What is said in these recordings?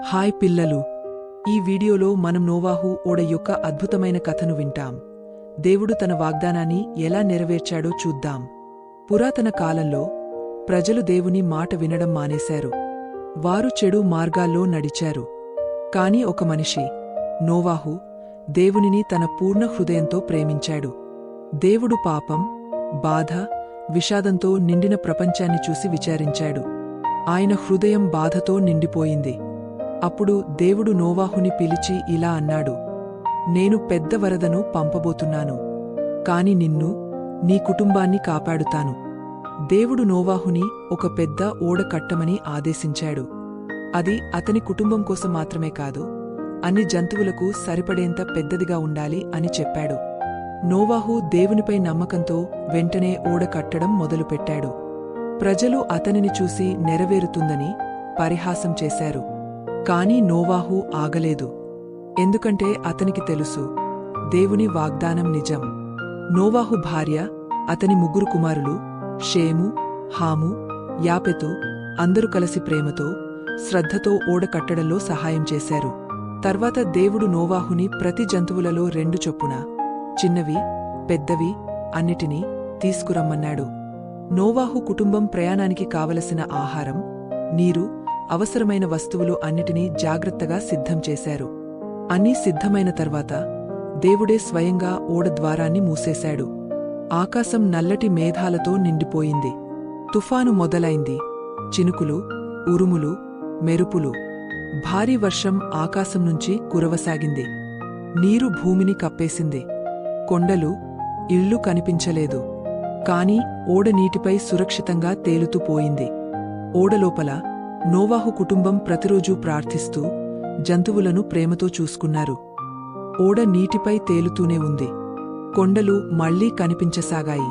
Hi పిల్లలు, ఈ వీడియోలో మనం నోవాహు ఓడ యొక్క అద్భుతమైన కథను వింటాం. దేవుడు తన వాగ్దానాన్ని ఎలా నెరవేర్చాడో చూద్దాం. పురాతన కాలంలో ప్రజలు దేవుని మాట వినడం మానేశారు. వారు చెడు మార్గాల్లో నడిచారు. కాని ఒక మనిషి, నోవాహు, దేవునిని తన పూర్ణ హృదయంతో ప్రేమించాడు. దేవుడు పాపం, బాధ, విషాదంతో నిండిన ప్రపంచాన్ని చూసి విచారించాడు. ఆయన హృదయం బాధతో నిండిపోయింది. అప్పుడు దేవుడు నోవాహుని పిలిచి ఇలా అన్నాడు, నేను పెద్ద వరదను పంపబోతున్నాను, కాని నిన్ను, నీ కుటుంబాన్ని కాపాడుతాను. దేవుడు నోవాహుని ఒక పెద్ద ఓడ కట్టమని ఆదేశించాడు. అది అతని కుటుంబం కోసం మాత్రమే కాదు, అన్ని జంతువులకు సరిపడేంత పెద్దదిగా ఉండాలి అని చెప్పాడు. నోవాహు దేవునిపై నమ్మకంతో వెంటనే ఓడ కట్టడం మొదలుపెట్టాడు. ప్రజలు అతనిని చూసి నెరవేరుతుందని పరిహాసం చేశారు. కాని నోవాహు ఆగలేదు. ఎందుకంటే అతనికి తెలుసు, దేవుని వాగ్దానం నిజం. నోవాహు భార్య, అతని 3 కుమారులు, షేము, హాము, యాపెతు అందరూ కలిసి ప్రేమతో, శ్రద్ధతో ఓడ కట్టడంలో సహాయం చేశారు. తర్వాత దేవుడు నోవాహుని ప్రతి జంతువులలో 2 చొప్పున, చిన్నవి, పెద్దవి అన్నిటినీ తీసుకురమ్మన్నాడు. నోవాహు కుటుంబం ప్రయాణానికి కావలసిన ఆహారం, నీరు, అవసరమైన వస్తువులు అన్నిటినీ జాగ్రత్తగా సిద్ధం చేశారు. అన్నీ సిద్ధమైన తర్వాత దేవుడే స్వయంగా ఓడ ద్వారాన్ని మూసేశాడు. ఆకాశం నల్లటి మేఘాలతో నిండిపోయింది. తుఫాను మొదలైంది. చినుకులు, ఉరుములు, మెరుపులు, భారీ వర్షం ఆకాశం నుంచి కురవసాగింది. నీరు భూమిని కప్పేసింది. కొండలు, ఇళ్ళు కనిపించలేదు. కాని ఓడ నీటిపై సురక్షితంగా తేలుతూ పోయింది. ఓడలోపల నోవాహు కుటుంబం ప్రతిరోజూ ప్రార్థిస్తూ, జంతువులను ప్రేమతో చూసుకున్నారు. ఓడ నీటిపై తేలుతూనే ఉంది. కొండలు మళ్లీ కనిపించసాగాయి.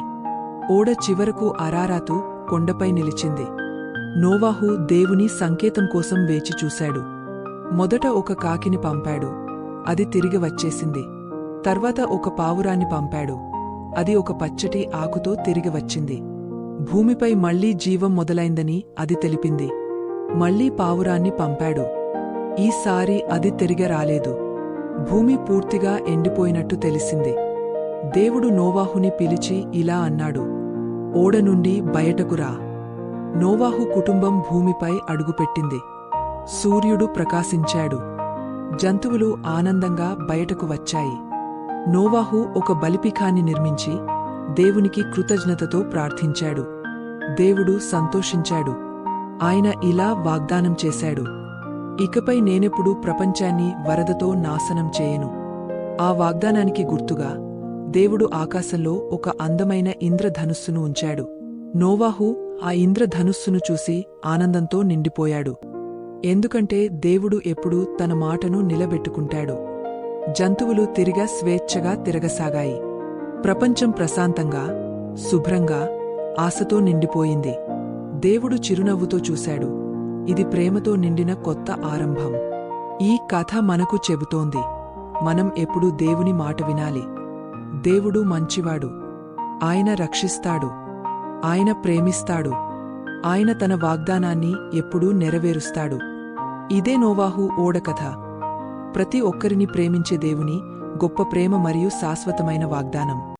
ఓడ చివరకు అరారాతు కొండపై నిలిచింది. నోవాహు దేవుని సంకేతం కోసం వేచి చూశాడు. మొదట ఒక కాకిని పంపాడు. అది తిరిగి వచ్చేసింది. తర్వాత ఒక పావురాన్ని పంపాడు. అది ఒక పచ్చటి ఆకుతో తిరిగి వచ్చింది. భూమిపై మళ్లీ జీవం మొదలైందని అది తెలిపింది. మళ్లీ పావురాన్ని పంపాడు. ఈసారి అది తిరిగి రాలేదు. భూమి పూర్తిగా ఎండిపోయినట్టు తెలిసింది. దేవుడు నోవాహుని పిలిచి ఇలా అన్నాడు, ఓడ నుండి బయటకు రా. నోవాహు కుటుంబం భూమిపై అడుగుపెట్టింది. సూర్యుడు ప్రకాశించాడు. జంతువులు ఆనందంగా బయటకు వచ్చాయి. నోవాహు ఒక బలిపీఠాన్ని నిర్మించి దేవునికి కృతజ్ఞతతో ప్రార్థించాడు. దేవుడు సంతోషించాడు. ఆయన ఇలా వాగ్దానం చేశాడు, ఇకపై నేనెప్పుడూ ప్రపంచాన్ని వరదతో నాశనం చేయను. ఆ వాగ్దానానికి గుర్తుగా దేవుడు ఆకాశంలో ఒక అందమైన ఇంద్రధనుస్సును ఉంచాడు. నోవాహు ఆ ఇంద్రధనుస్సును చూసి ఆనందంతో నిండిపోయాడు. ఎందుకంటే దేవుడు ఎప్పుడూ తన మాటను నిలబెట్టుకుంటాడు. జంతువులు తిరిగా స్వేచ్ఛగా తిరగసాగాయి. ప్రపంచం ప్రశాంతంగా, శుభ్రంగా, ఆశతో నిండిపోయింది. దేవుడు చిరునవ్వుతో చూశాడు, ఇది ప్రేమతో నిండిన కొత్త ఆరంభం. ఈ కథ మనకు చెబుతోంది, మనం ఎప్పుడూ దేవుని మాట వినాలి. దేవుడు మంచివాడు. ఆయన రక్షిస్తాడు. ఆయన ప్రేమిస్తాడు. ఆయన తన వాగ్దానాన్ని ఎప్పుడూ నెరవేరుస్తాడు. ఇదే నోవాహు ఓడ కథ. ప్రతి ఒక్కరిని ప్రేమించే దేవుని గొప్ప ప్రేమ మరియు శాశ్వతమైన వాగ్దానం.